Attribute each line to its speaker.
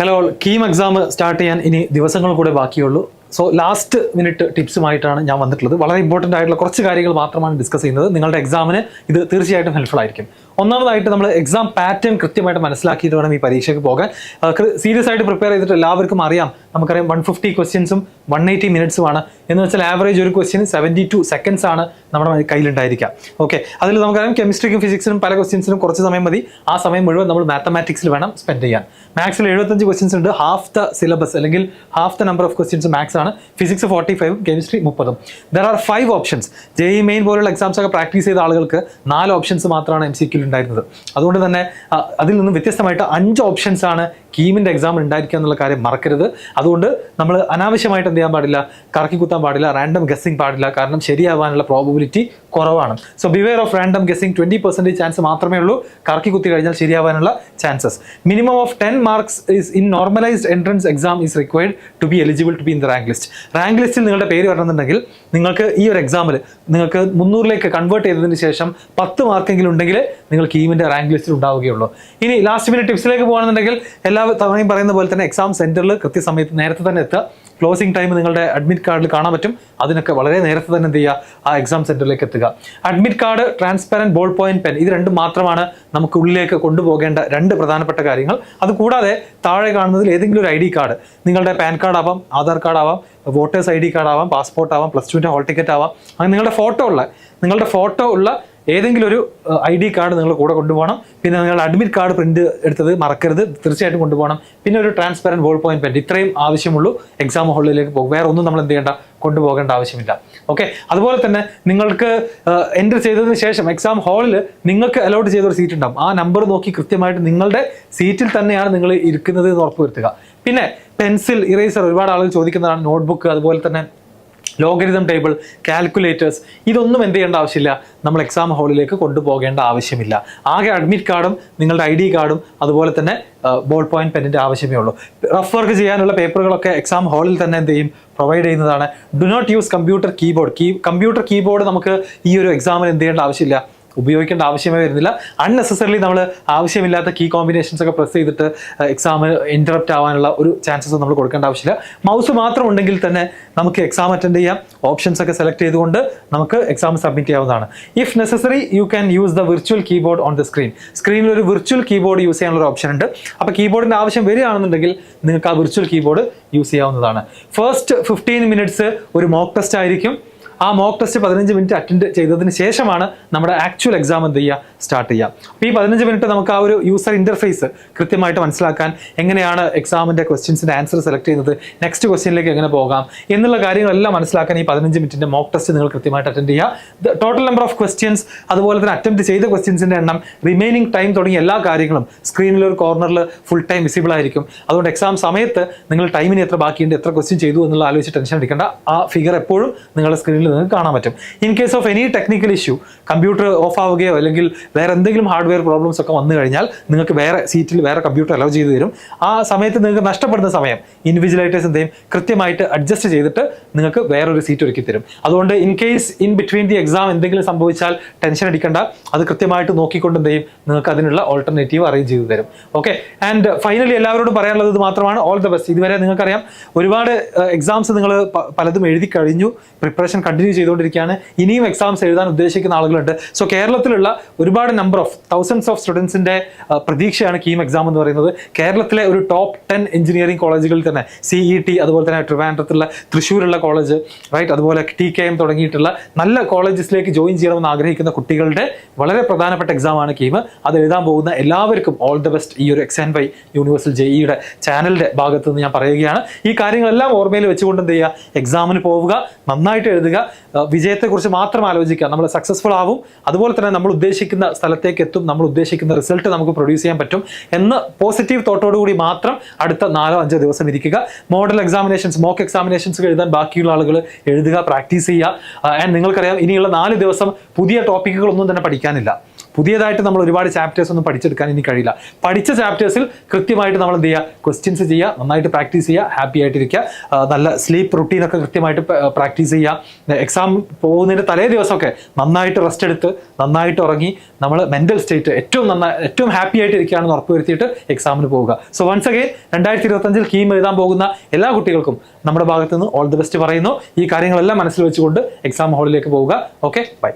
Speaker 1: Hello, KEAM exam start ചെയ്യാൻ ഇനി ദിവസങ്ങൾ കൂടെ ബാക്കിയുള്ളൂ. സോ ലാസ്റ്റ് മിനിറ്റ് ടിപ്സുമായിട്ടാണ് ഞാൻ വന്നിട്ടുള്ളത്. വളരെ ഇമ്പോർട്ടൻ്റ് ആയിട്ടുള്ള കുറച്ച് കാര്യങ്ങൾ മാത്രമാണ് ഡിസ്കസ് ചെയ്യുന്നത്. നിങ്ങളുടെ എക്സാമിന് ഇത് തീർച്ചയായിട്ടും ഹെൽപ്ഫുൾ ആയിരിക്കും. ഒന്നാമതായിട്ട് നമ്മൾ എക്സാം പാറ്റേൺ കൃത്യമായിട്ട് മനസ്സിലാക്കിയിട്ട് വേണം ഈ പരീക്ഷയ്ക്ക് പോകാൻ. സീരിയസ് ആയിട്ട് പ്രിപ്പയർ ചെയ്തിട്ട് എല്ലാവർക്കും അറിയാം, നമുക്കറിയാം 150 ക്വസ്റ്റ്യൻസും 180 മിനിറ്റ്സുമാണ്. എന്ന് വെച്ചാൽ ആവറേജ് ഒരു ക്വസ്റ്റ്യന് 72 സെക്കൻഡ്സ് ആണ് നമ്മുടെ കയ്യിലുണ്ടായിരിക്കുക. ഓക്കെ, അതിൽ നമുക്കറിയാം കെമിസ്ട്രിക്കും ഫിസിക്സിനും പല ക്വസ്റ്റ്യൻസിനും കുറച്ച് സമയം മതി. ആ സമയം മുഴുവൻ നമ്മൾ മാത്തമാറ്റിക്സിൽ വേണം സ്പെൻഡ് ചെയ്യാൻ. മാത്സിൽ 75 ക്വസ്റ്റ്യൻസ് ഉണ്ട്. ഹാഫ് ദ സിലബസ് അല്ലെങ്കിൽ half the number of questions maths ആണ്. Physics 45, chemistry 30. There are 5 options. JEE main പോലുള്ള എക്സാംസ് ഒക്കെ പ്രാക്ടീസ് ചെയ്ത ആളുകൾക്ക് 4 ഓപ്ഷൻസ് മാത്രമാണ് MCQ ഉണ്ടായിരുന്നത്. അതുകൊണ്ട് തന്നെ അതിൽ നിന്നും വ്യത്യസ്തമായിട്ട് 5 ഓപ്ഷൻസ് ആണ് കീമിൻ്റെ എക്സാം ഉണ്ടായിരിക്കുക എന്നുള്ള കാര്യം മറക്കരുത്. അതുകൊണ്ട് നമ്മൾ അനാവശ്യമായിട്ട് എന്ത് ചെയ്യാൻ പാടില്ല, കറക്കി കുത്താൻ പാടില്ല, റാൻഡം ഗസ്സിങ് പാടില്ല. കാരണം ശരിയാവാനുള്ള പ്രോബബിലിറ്റി കുറവാണ്. So beware of random guessing. 20% chance മാത്രമേ ഉള്ളൂ കറക്കി കുത്തി കഴിഞ്ഞാൽ ശരിയാവാനുള്ള chances. Minimum of 10 marks is in normalised entrance exam is required to be eligible to be in the rank list. Rank ലിസ്റ്റിൽ നിങ്ങളുടെ പേര് വരണമെന്നുണ്ടെങ്കിൽ നിങ്ങൾക്ക് ഈ ഒരു എക്സാമിൽ നിങ്ങൾക്ക് 300ലേക്ക് കൺവേർട്ട് ചെയ്തതിന് ശേഷം 10 മാർക്കെങ്കിലും ഉണ്ടെങ്കിൽ നിങ്ങൾ കീമിൻ്റെ റാങ്ക് ലിസ്റ്റിൽ ഉണ്ടാവുകയുള്ളൂ. ഇനി ലാസ്റ്റ് മിനിറ്റ് ടിപ്സിലേക്ക് പോകുകയാണെന്നുണ്ടെങ്കിൽ എല്ലാ തവണയും പറയുന്ന പോലെ തന്നെ എക്സാം സെന്ററിൽ കൃത്യസമയത്ത് നേരത്തെ തന്നെ എത്തുക. ക്ലോസിംഗ് ടൈം നിങ്ങളുടെ അഡ്മിറ്റ് കാർഡിൽ കാണാൻ പറ്റും. അതിനൊക്കെ വളരെ നേരത്തെ തന്നെ എന്ത് ചെയ്യുക, ആ എക്സാം സെന്ററിലേക്ക് എത്തുക. Admit card, transparent ball point pen, ഇത് രണ്ടും മാത്രമാണ് നമുക്ക് ഉള്ളിലേക്ക് കൊണ്ടുപോകേണ്ട 2 പ്രധാനപ്പെട്ട കാര്യങ്ങൾ. അതുകൂടാതെ താഴെ കാണുന്നതിൽ ഏതെങ്കിലും ഒരു ID കാർഡ്, നിങ്ങളുടെ പാൻ കാർഡ് ആവാം, ആധാർ കാർഡ് ആവാം, വോട്ടേഴ്സ് ID കാർഡ് ആവാം, പാസ്പോർട്ട് ആവാം, +2ൻ്റെ ഹോൾ ടിക്കറ്റ് ആവാം, അങ്ങനെ നിങ്ങളുടെ ഫോട്ടോ ഉള്ള ഏതെങ്കിലും ഒരു ID കാർഡ് നിങ്ങൾ കൂടെ കൊണ്ടുപോകണം. പിന്നെ നിങ്ങളുടെ അഡ്മിറ്റ് കാർഡ് പ്രിന്റ് എടുത്തത് മറക്കരുത്, തീർച്ചയായിട്ടും കൊണ്ടുപോകണം. പിന്നെ ഒരു ട്രാൻസ്പെറൻറ്റ് ബോൾ പോയിന്റ് പെൻ, ഇത്രയും ആവശ്യമുള്ളൂ എക്സാം ഹാളിലേക്ക് പോകും. വേറെ ഒന്നും നമ്മൾ എന്ത് ചെയ്യേണ്ട, കൊണ്ടുപോകേണ്ട ആവശ്യമില്ല. ഓക്കെ, അതുപോലെ തന്നെ നിങ്ങൾക്ക് എൻ്റർ ചെയ്തതിന് ശേഷം എക്സാം ഹാളിൽ നിങ്ങൾക്ക് അലോട്ട് ചെയ്തൊരു സീറ്റ് ഉണ്ടാവും. ആ നമ്പർ നോക്കി കൃത്യമായിട്ട് നിങ്ങളുടെ സീറ്റിൽ തന്നെയാണ് നിങ്ങൾ ഇരിക്കുന്നത് എന്ന് ഉറപ്പുവരുത്തുക. പിന്നെ പെൻസിൽ, ഇറേസർ, ഒരുപാട് ആളുകൾ ചോദിക്കുന്നതാണ്. നോട്ട്ബുക്ക്, അതുപോലെ തന്നെ ലോഗരിതം ടേബിൾ, കാൽക്കുലേറ്റേഴ്സ്, ഇതൊന്നും എന്ത് ചെയ്യേണ്ട ആവശ്യമില്ല, നമ്മൾ എക്സാം ഹാളിലേക്ക് കൊണ്ടുപോകേണ്ട ആവശ്യമില്ല. ആകെ അഡ്മിറ്റ് കാർഡും നിങ്ങളുടെ ID കാർഡും അതുപോലെ തന്നെ ബോൾ പോയിന്റ് പെന്നിൻ്റെ ആവശ്യമേ ഉള്ളൂ. റഫ് വർക്ക് ചെയ്യാനുള്ള പേപ്പറുകളൊക്കെ എക്സാം ഹാളിൽ തന്നെ എന്ത് ചെയ്യും, പ്രൊവൈഡ് ചെയ്യുന്നതാണ്. Do not use computer keyboard. Computer keyboard നമുക്ക് ഈ ഒരു എക്സാമിന് എന്ത് ചെയ്യേണ്ട ആവശ്യമില്ല, ഉപയോഗിക്കേണ്ട ആവശ്യമേ വരുന്നില്ല. അൺനെസസറിലി നമ്മൾ ആവശ്യമില്ലാത്ത കീ കോമ്പിനേഷൻസ് ഒക്കെ പ്രസ് ചെയ്തിട്ട് എക്സാം ഇൻറ്ററപ്റ്റ് ആവാനുള്ള ഒരു ചാൻസസ് നമ്മൾ കൊടുക്കേണ്ട ആവശ്യമില്ല. മൗസ് മാത്രം ഉണ്ടെങ്കിൽ തന്നെ നമുക്ക് എക്സാം അറ്റൻഡ് ചെയ്യാം. ഓപ്ഷൻസ് ഒക്കെ സെലക്ട് ചെയ്തുകൊണ്ട് നമുക്ക് എക്സാം സബ്മിറ്റ് ചെയ്യാവുന്നതാണ്. If necessary you can use the virtual keyboard on the screen. സ്ക്രീനിൽ ഒരു വിർച്വൽ കീബോർഡ് യൂസ് ചെയ്യാനുള്ള ഒരു ഓപ്ഷൻ ഉണ്ട്. അപ്പോൾ കീബോർഡിൻ്റെ ആവശ്യം വരികയാണെന്നുണ്ടെങ്കിൽ നിങ്ങൾക്ക് ആ വിർച്വൽ കീബോർഡ് യൂസ് ചെയ്യാവുന്നതാണ്. ഫസ്റ്റ് 15 മിനിറ്റ്സ് ഒരു മോക്ക് ടെസ്റ്റ് ആയിരിക്കും. ആ മോക്ക് ടെസ്റ്റ് 15 മിനിറ്റ് അറ്റൻഡ് ചെയ്തതിന് ശേഷമാണ് നമ്മുടെ ആക്ച്വൽ എക്സാം എന്ത് ചെയ്യുക, സ്റ്റാർട്ട് ചെയ്യുക. അപ്പോൾ ഈ 15 മിനിറ്റ് നമുക്ക് ആ ഒരു യൂസർ ഇൻ്റർഫേസ് കൃത്യമായിട്ട് മനസ്സിലാക്കാൻ, എങ്ങനെയാണ് എക്സാമിൻ്റെ ക്വസ്റ്റ്യൻസിൻ്റെ ആൻസർ സെലക്ട് ചെയ്യുന്നത്, നെക്സ്റ്റ് ക്വസ്റ്റ്യനിലേക്ക് എങ്ങനെ പോകാം എന്നുള്ള കാര്യങ്ങളെല്ലാം മനസ്സിലാക്കാൻ ഈ 15 മിനിറ്റിൻ്റെ മോക്ക് ടെസ്റ്റ് നിങ്ങൾ കൃത്യമായിട്ട് അറ്റൻഡ് ചെയ്യുക. ടോട്ടൽ നമ്പർ ഓഫ് ക്വസ്റ്റ്യൻസ്, അതുപോലെ തന്നെ അറ്റംപ്റ്റ് ചെയ്ത ക്വസ്റ്റ്യൻസിൻ്റെ എണ്ണം, റിമൈനിങ് ടൈം തുടങ്ങിയ എല്ലാ കാര്യങ്ങളും സ്ക്രീനിൽ ഒരു കോർണറിൽ ഫുൾ ടൈം വിസിബിൾ ആയിരിക്കും. അതുകൊണ്ട് എക്സാം സമയത്ത് നിങ്ങൾ ടൈമിന് എത്ര ബാക്കിയുണ്ട്, എത്ര ക്വസ്റ്റ്യൻ ചെയ്തു എന്നുള്ള ആലോചിച്ച് ടെൻഷൻ അടിക്കേണ്ട. ആ ഫിഗർ എപ്പോഴും നിങ്ങളുടെ സ്ക്രീനിൽ നിങ്ങൾക്ക് കാണാൻ പറ്റും. In case of any technical issue, computer off ആവുകയോ അല്ലെങ്കിൽ വേറെ എന്തെങ്കിലും ഹാർഡ്വെയർ പ്രോബ്ലംസ് ഒക്കെ വന്നു കഴിഞ്ഞാൽ നിങ്ങൾക്ക് വേറെ സീറ്റിൽ വേറെ കമ്പ്യൂട്ടർ അലോ ചെയ്ത് തരും. ആ സമയത്ത് നിങ്ങൾക്ക് നഷ്ടപ്പെടുന്ന സമയം ഇൻവിജിലേറ്റേഴ്സ് എന്ത് ചെയ്യും, കൃത്യമായിട്ട് അഡ്ജസ്റ്റ് ചെയ്തിട്ട് നിങ്ങൾക്ക് വേറൊരു സീറ്റ് ഒരുക്കി തരും. അതുകൊണ്ട് in case in between the exam എന്തെങ്കിലും സംഭവിച്ചാൽ ടെൻഷൻ അടിക്കേണ്ട. അത് കൃത്യമായിട്ട് നോക്കിക്കൊണ്ട് എന്ത് ചെയ്യും, നിങ്ങൾക്ക് അതിനുള്ള ഓൾട്ടർനേറ്റീവ് അറേഞ്ച് ചെയ്ത് തരും. ഓക്കെ, ആൻഡ് ഫൈനലി എല്ലാവരോടും പറയാനുള്ളത് ഇത് മാത്രമാണ്. All the best. ഇതുവരെ നിങ്ങൾക്കറിയാം ഒരുപാട് എക്സാംസ് നിങ്ങൾ പലതും എഴുതി കഴിഞ്ഞു, പ്രിപ്പറേഷൻ കണ്ടിന്യൂ ചെയ്തുകൊണ്ടിരിക്കുകയാണ്. ഇനിയും എക്സാംസ് എഴുതാൻ ഉദ്ദേശിക്കുന്ന ആളുകളുണ്ട്. സോ കേരളത്തിലുള്ള ഒരുപാട് നമ്പർ ഓഫ് തൗസൻഡ്സ് ഓഫ് സ്റ്റുഡൻസിന്റെ പ്രതീക്ഷയാണ് കീം എക്സാം എന്ന് പറയുന്നത്. കേരളത്തിലെ ഒരു ടോപ്പ് 10 എഞ്ചിനീയറിംഗ് കോളേജുകളിൽ തന്നെ CET, അതുപോലെ തന്നെ ട്രിവാൻഡ്രത്തുള്ള തൃശ്ശൂരുള്ള കോളേജ്, റൈറ്റ്, അതുപോലെ TKM തുടങ്ങിയിട്ടുള്ള നല്ല കോളേജസിലേക്ക് ജോയിൻ ചെയ്യണമെന്ന് ആഗ്രഹിക്കുന്ന കുട്ടികളുടെ വളരെ പ്രധാനപ്പെട്ട എക്സാമാണ് കീം. അത് എഴുതാൻ പോകുന്ന എല്ലാവർക്കും ഓൾ ദ ബെസ്റ്റ്. ഈ ഒരു XNY യൂണിവേഴ്സൽ JEEയുടെ ചാനലിന്റെ ഭാഗത്ത് നിന്ന് ഞാൻ പറയുകയാണ്. ഈ കാര്യങ്ങളെല്ലാം ഓർമ്മയിൽ വെച്ചുകൊണ്ട് എന്ത് ചെയ്യുക, എക്സാമിന് പോവുക, നന്നായിട്ട് എഴുതുക, വിജയത്തെക്കുറിച്ച് മാത്രം ആലോചിക്കുക. നമ്മൾ സക്സസ്ഫുൾ ആവും, അതുപോലെ തന്നെ നമ്മൾ ഉദ്ദേശിക്കുന്ന സ്ഥലത്തേക്ക് എത്തും, നമ്മൾ ഉദ്ദേശിക്കുന്ന റിസൾട്ട് നമുക്ക് പ്രൊഡ്യൂസ് ചെയ്യാൻ പറ്റും എന്ന പോസിറ്റീവ് തോട്ടോടുകൂടി മാത്രം അടുത്ത 4-5 ദിവസം ഇരിക്കുക. മോഡൽ എക്സാമിനേഷൻസ്, മോക്ക് എക്സാമിനേഷൻസ് എഴുതാൻ ബാക്കിയുള്ള ആളുകൾ എഴുതുക, പ്രാക്ടീസ് ചെയ്യുക. ആൻഡ് നിങ്ങൾക്കറിയാം ഇനിയുള്ള 4 ദിവസം പുതിയ ടോപ്പിക്കുകളൊന്നും തന്നെ പഠിക്കാനില്ല. പുതിയതായിട്ട് നമ്മൾ ഒരുപാട് ചാപ്റ്റേഴ്സ് ഒന്നും പഠിച്ചെടുക്കാൻ ഇനി കഴിയില്ല. പഠിച്ച ചാപ്റ്റേഴ്സിൽ കൃത്യമായിട്ട് നമ്മൾ എന്ത് ചെയ്യുക, ക്വസ്റ്റ്യൻസ് ചെയ്യുക, നന്നായിട്ട് പ്രാക്ടീസ് ചെയ്യുക, ഹാപ്പി ആയിട്ടിരിക്കുക, നല്ല സ്ലീപ്പ് റുട്ടീനൊക്കെ കൃത്യമായിട്ട് പ്രാക്ടീസ് ചെയ്യുക. എക്സാം പോകുന്നതിൻ്റെ തലേ ദിവസമൊക്കെ നന്നായിട്ട് റെസ്റ്റ് എടുത്ത് നന്നായിട്ട് ഉറങ്ങി നമ്മൾ മെൻ്റൽ സ്റ്റേറ്റ് ഏറ്റവും ഹാപ്പി ആയിട്ട് ഇരിക്കുകയാണെന്ന് ഉറപ്പുവരുത്തിയിട്ട് എക്സാമിന് പോവുക. സോ വൺസ് അഗൈൻ 2025 കീം എഴുതാൻ പോകുന്ന എല്ലാ കുട്ടികൾക്കും നമ്മുടെ ഭാഗത്ത് നിന്ന് ഓൾ ദി ബെസ്റ്റ് പറയുന്നു. ഈ കാര്യങ്ങളെല്ലാം മനസ്സിൽ വെച്ചുകൊണ്ട് എക്സാം ഹാളിലേക്ക് പോവുക. Okay, by.